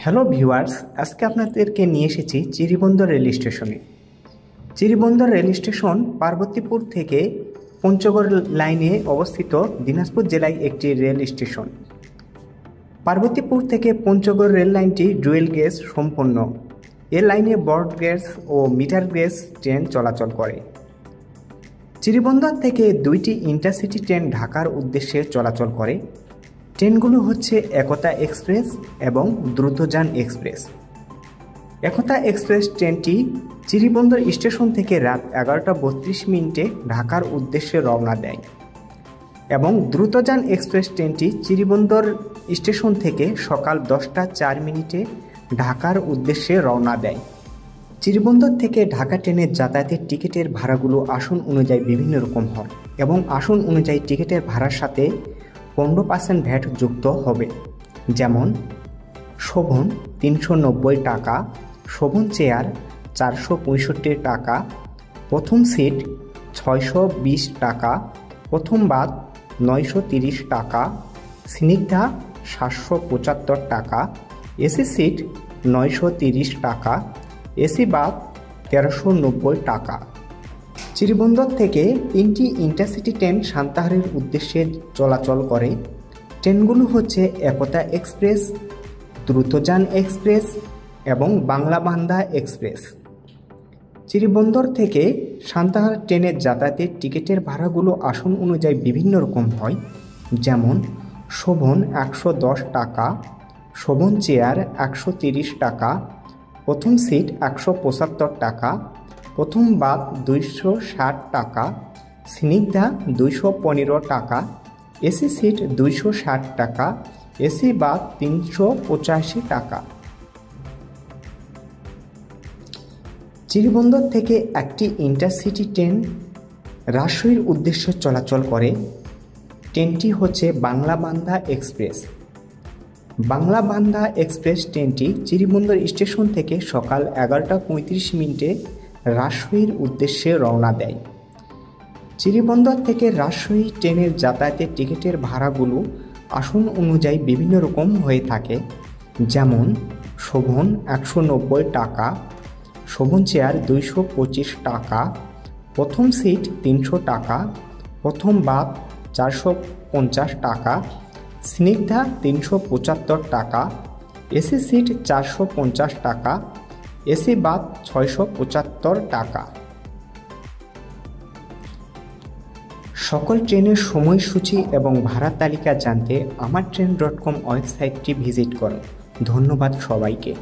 Hello viewers, আজকে আপনাদেরকে নিয়ে এসেছি চিরিবন্দর রেল স্টেশনে। চিরিবন্দর রেল স্টেশন পার্বতীপুর থেকে পঞ্চগড় লাইনে অবস্থিত দিনাজপুর জেলায় একটি রেল স্টেশন। পার্বতীপুর থেকে পঞ্চগড় রেল লাইনটি ডুয়েল গেজ সম্পন্ন। এ লাইনে ব্রড গেজ ও মিটার গেজ ট্রেন চলাচল করে। চিরিবন্দর থেকে দুইটি ইন্টারসিটি ট্রেন ঢাকার উদ্দেশ্যে চলাচল করে। ট্রেনগুলো হচ্ছে একতা এক্সপ্রেস এবং দ্রুতযান এক্সপ্রেস। একতা এক্সপ্রেস ট্রেনটি চিরিবন্দর স্টেশন থেকে রাত 11:32 ঢাকার উদ্দেশ্যে রওনা দেয় এবং দ্রুতযান এক্সপ্রেস ট্রেনটি চিরিবন্দর স্টেশন থেকে সকাল 10:04 ঢাকার উদ্দেশ্যে রওনা দেয়। চিরিবন্দর থেকে ঢাকা ট্রেনের যাতায়াতের টিকিটের ভাড়াগুলো আসন অনুযায়ী বিভিন্ন রকম হয় এবং আসন অনুযায়ী টিকিটের ভাড়ার সাথে 15% ভ্যাট যুক্ত হবে। যেমন শোভন 390 টাকা, শোভন চেয়ার 465 টাকা, প্রথম সিট 620 টাকা, প্রথম বাথ 930 টাকা, স্নিগ্ধা 775 টাকা, এসি সিট 930 টাকা, এসি বাথ 1390 টাকা। চিরিবন্দর থেকে 3টি ইন্টারসিটি ট্রেন সান্তাহারের উদ্দেশ্যে চলাচল করে। ট্রেনগুলো হচ্ছে একতা এক্সপ্রেস, দ্রুতযান এক্সপ্রেস এবং বাংলাবান্ধা এক্সপ্রেস। চিরিবন্দর থেকে সান্তাহার ট্রেনের যাতায়াতের টিকিটের ভাড়াগুলো আসন অনুযায়ী বিভিন্ন রকম হয়। যেমন শোভন 110 টাকা, শোভন চেয়ার 130 টাকা, প্রথম সিট 175 টাকা, প্রথম বাথ 260 টাকা, স্নিগ্ধা 215 টাকা, এসি সিট 260 টাকা, এসি বাথ 385 টাকা। চিরিবন্দর থেকে একটি ইন্টারসিটি ট্রেন রাজশাহীর উদ্দেশ্যে চলাচল করে। ট্রেনটি হচ্ছে বাংলাবান্ধা এক্সপ্রেস। বাংলাবান্ধা এক্সপ্রেস ট্রেনটি চিরিবন্দর স্টেশন থেকে সকাল 11:35 রাজশাহীর উদ্দেশ্যে রওনা দেয়। চিরিবন্দর থেকে রাজশাহী ট্রেনের যাতায়াতের টিকিটের ভাড়াগুলো আসন অনুযায়ী বিভিন্ন রকম হয়ে থাকে। যেমন শোভন 190 টাকা, শোভন চেয়ার 225 টাকা, প্রথম সিট 300 টাকা, প্রথম বাথ 450 টাকা, স্নিগ্ধা 375 টাকা, এসি সিট 450 টাকা, এসি বাথ 675 টাকা। সকল ট্রেনের সময়সূচি এবং ভাড়া তালিকা জানতে আমারট্রেন.com ওয়েবসাইটটি ভিজিট করুন। ধন্যবাদ সবাইকে।